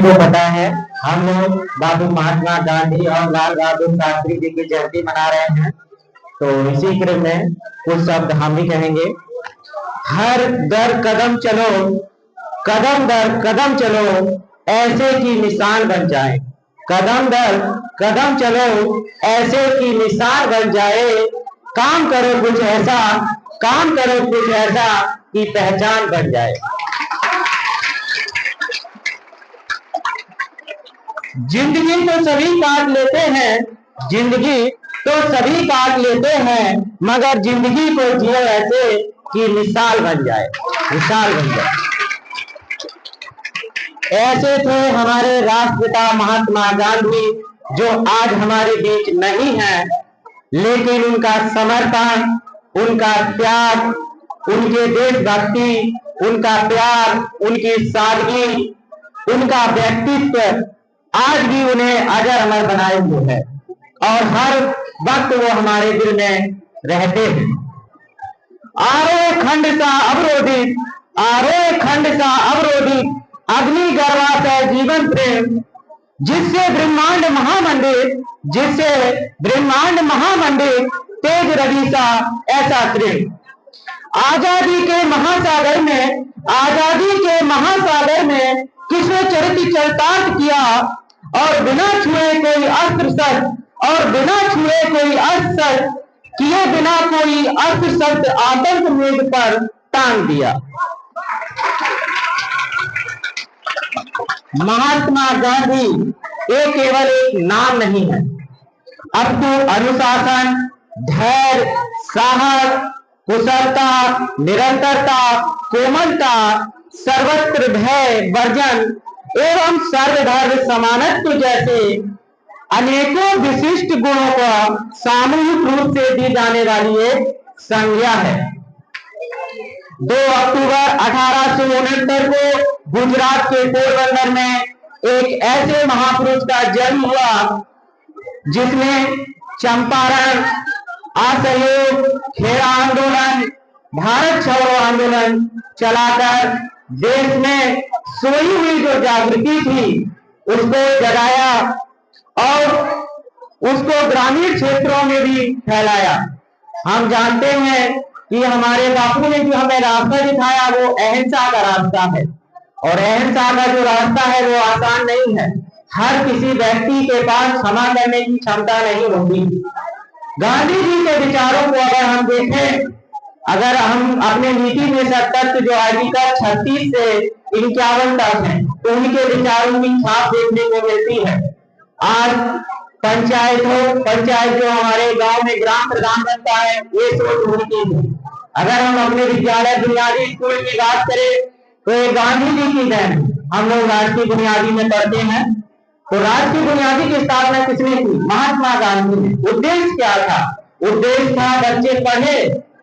को पता है हम लोग बाबू महात्मा गांधी और लाल बहादुर शास्त्री जी की जयंती मना रहे हैं, तो इसी क्रम में कुछ शब्द हम भी कहेंगे। हर दर कदम चलो, कदम दर कदम चलो, ऐसे की मिसाल बन जाए। कदम दर कदम चलो, ऐसे की मिसाल बन जाए। काम करो कुछ ऐसा, काम करो कुछ ऐसा कि पहचान बन जाए। जिंदगी तो सभी काट लेते हैं, जिंदगी तो सभी काट लेते हैं, मगर जिंदगी को जियो ऐसे कि मिसाल बन जाए, मिसाल बन जाए। ऐसे थे हमारे राष्ट्रपिता महात्मा गांधी, जो आज हमारे बीच नहीं है, लेकिन उनका समर्पण, उनका त्याग, उनके देशभक्ति, उनका प्यार, उनकी सादगी, उनका व्यक्तित्व आज भी उन्हें अजर अमर बनाए हुए है और हर वक्त वो हमारे दिल में रहते हैं। आरोह खंड सा अवरोधित, आरोह खंड सा अवरोधित, अग्नि गर्वा सा जीवन प्रेम, जिससे ब्रह्मांड महामंडित, जिससे ब्रह्मांड महामंडित, तेज रवि सा ऐसा प्रेम। आजादी के महासागर में, आजादी के महासागर में किसने चरित्र चरितार्थ किया, और बिना छुए कोई अस्त्र शस्त्र, और बिना छुए कोई अस्त्र शस्त्र किए बिना कोई अस्त्र शस्त्र आतंक मेघ पर टांग दिया। महात्मा गांधी ये केवल एक नाम नहीं है, अब तो अनुशासन, धैर्य, साहस, कुशलता, निरंतरता, कोमलता, सर्वत्र भय वर्जन एवं सर्वधर्म समानत्व जैसे अनेकों विशिष्ट गुणों को सामूहिक रूप से दी जाने वाली एक संज्ञा है। 2 अक्टूबर 1869 को गुजरात के पोरबंदर में एक ऐसे महापुरुष का जन्म हुआ जिसने चंपारण, असहयोग, खेड़ा आंदोलन, भारत छोड़ो आंदोलन चलाकर देश में सोई हुई जो जागृति थी उसको जगाया और उसको ग्रामीण क्षेत्रों में भी फैलाया। हम जानते हैं कि हमारे बापू ने जो हमें रास्ता दिखाया वो अहिंसा का रास्ता है, और अहिंसा का जो रास्ता है वो आसान नहीं है। हर किसी व्यक्ति के पास क्षमा करने की क्षमता नहीं होती। गांधी जी के विचारों को अगर हम देखें, अगर हम अपने नीति में सतत जो आर्टिकल 36 से 51 तक है, तो उनके विचारों की छाप देखने को मिलती है। आज पंचायत हो, पंचायत जो हमारे गांव में ग्राम प्रधान बनता है, ये सोच उनकी है। अगर हम अपने विद्यालय बुनियादी स्कूल की बात करें तो ये गांधी जी की देन। हम लोग राष्ट्रीय बुनियादी में पढ़ते हैं, तो राष्ट्रीय बुनियादी की स्थापना किसने की? महात्मा गांधी ने। उद्देश्य क्या था? उद्देश्य था बच्चे पढ़े,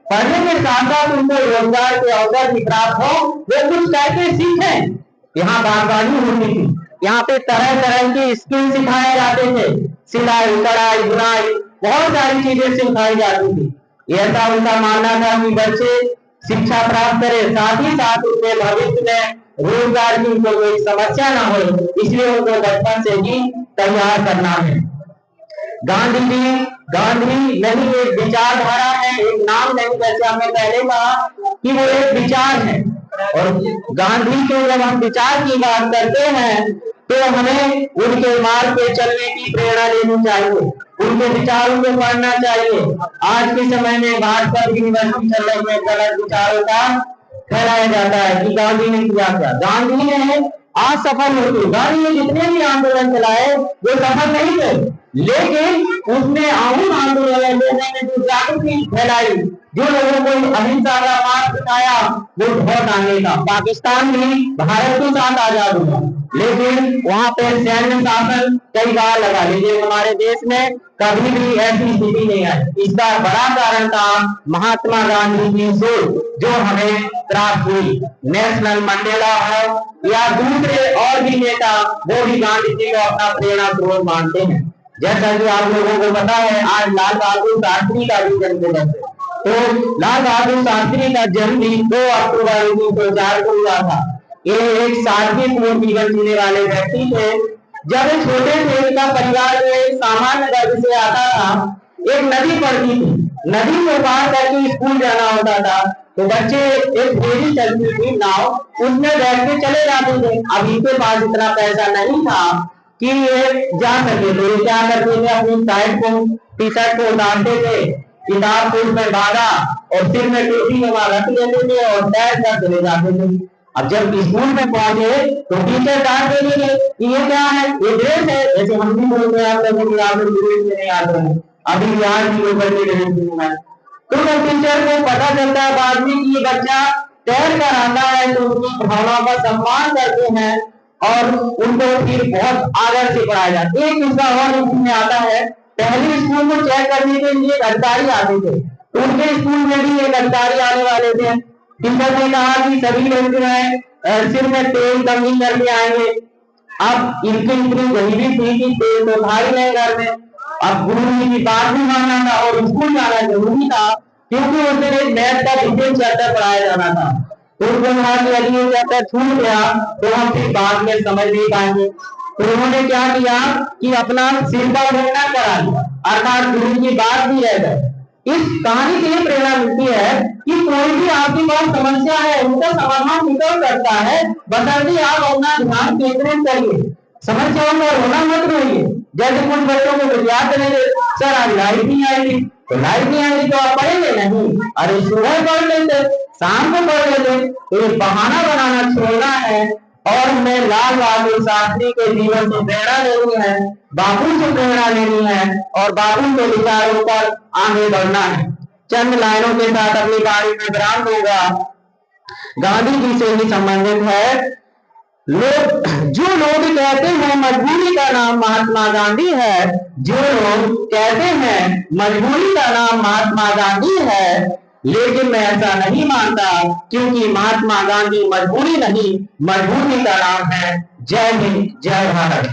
पढ़ने के साथ साथ उनको रोजगार के अवसर भी प्राप्त हो, वे कुछ कैसे सीखें। यहाँ बागवानी होती थी, यहाँ पे तरह तरह की स्किल सिखाए जाते थे, सिलाई, कढ़ाई, बुनाई, बहुत सारी चीजें सिखाई जाती थी। ऐसा उनका मानना था कि बच्चे शिक्षा प्राप्त करें, साथ ही साथ उनके भविष्य में रोजगार की उनको कोई समस्या ना हो, इसलिए उनको बचपन से ही तैयार करना है। गांधी जी, गांधी नहीं एक विचारधारा है, एक नाम नहीं। जैसे हमने पहले कहा कि वो एक विचार है, और गांधी के जब हम विचार की बात करते हैं तो हमें उनके मार्ग पे चलने की प्रेरणा लेनी चाहिए, उनके विचारों को पढ़ना चाहिए। आज के समय में भाजपा यूनिवर्सिटी चल रही में गलत विचारों का फैलाया जाता है कि गांधी ने किया क्या। गांधी ने असफल होते, गांधी ने जितने भी आंदोलन चलाए वो सफल नहीं थे, लेकिन उसने आम आंदोलन लोगों में जो जागृति फैलाई, जो लोगों को अहिंसा का मार्ग दिखाया, वो बहुत आगे था। पाकिस्तान में भारत के साथ आजाद हुआ, लेकिन वहां पे सैन्य शासन कई बार लगा, लेकिन हमारे देश में कभी भी ऐसी स्थिति नहीं आई। इसका बड़ा कारण था महात्मा गांधी की सोच जो हमें प्राप्त हुई। नेशनल मंडेला हो या दूसरे और भी नेता, वो भी गांधी जी को अपना प्रेरणा स्रोत मानते हैं। जैसा कि आप लोगों को पता है, आज लाल बहादुर शास्त्री का भी जन्मदिन है, तो लाल बहादुर शास्त्री का जन्म 2 अक्टूबर 1904 को हुआ था। ये एक सादगीपूर्ण जीवन जीने वाले व्यक्ति थे। जब वे छोटे थे, इनका परिवार जो है सामान्य वर्ग से आता था। एक नदी पड़ती थी, नदी को पार करके स्कूल जाना होता था। तो बच्चे, एक फेरी चलती थी नाव, उसमें बैठ के चले जाते थे। अब इनके पास इतना पैसा नहीं था कि ये जा सके, तो ये क्या करते थे, अपनी साइड को, टी शर्ट को उतारते थे, किताब को उसमें बांधा और सिर में टोपी में रख लेते थे और तैर कर चले जाते थे। अब जब स्कूल में पहुंचे तो टीचर डांट देंगे कि ये क्या है, ये ड्रेस है। जैसे हम भी बोलते हैं आप लोगों की, आप लोग ड्रेस में नहीं आते हैं, अभी बिहार की लोग बच्चे ड्रेस में है। तो टीचर को पता चलता है बाद में कि ये बच्चा तैर कर आता है, तो उनकी भावनाओं का सम्मान करते हैं और उनको फिर बहुत आदर से पढ़ाया जाता है। एक किस्सा और इसमें आता है, पहले स्कूल को चेक करने के लिए एक अधिकारी आते थे, तो उनके स्कूल में भी एक अधिकारी आने वाले थे। टीचर ने कहा कि सभी लोग जो है सिर में तेल कंघी करके आएंगे। अब इनकी इतनी गरीबी थी कि तेल तो था ही नहीं घर में। अब गुरु जी की बात भी मानना था और स्कूल जाना जरूरी था, क्योंकि उस दिन एक मैथ का विशेष चैप्टर पढ़ाया जाना था। तो उनको कहा कि यदि ये चैप्टर छूट गया तो हम फिर बाद में समझ नहीं पाएंगे। तो उन्होंने क्या किया कि अपना सिर पर घटना करा दिया, अर्थात गुरु की बात भी रह गई। इस कहानी से ये प्रेरणा मिलती है कि कोई भी आपकी पास समस्या है, उसका समाधान निकल सकता है, बशर्ते आप अपना ध्यान केंद्रित करिए, समस्याओं में रोना मत रोइए। जैसे कुछ बच्चों को विद्यार्थ करेंगे, सर आज लाइट नहीं आएगी, तो लाइट नहीं आएगी तो आप पढ़ेंगे नहीं, अरे सुबह पढ़ लेते, शाम को पढ़ लेते। तो ये बहाना बनाना छोड़ना है और हमें लाल बहादुर शास्त्री के जीवन से प्रेरणा लेनी है, बापू से प्रेरणा लेनी है और बापू के विचारों पर आगे बढ़ना है। चंद लाइनों के साथ अपनी कहानी में विराम दूंगा। गांधी जी से ही संबंधित है। जो लोग कहते हैं मजबूरी का नाम महात्मा गांधी है, जो लोग कहते हैं मजबूरी का नाम महात्मा गांधी है, लेकिन मैं ऐसा नहीं मानता, क्योंकि महात्मा गांधी मजबूरी नहीं, मजबूरी का नाम है। जय हिंद, जय भारत।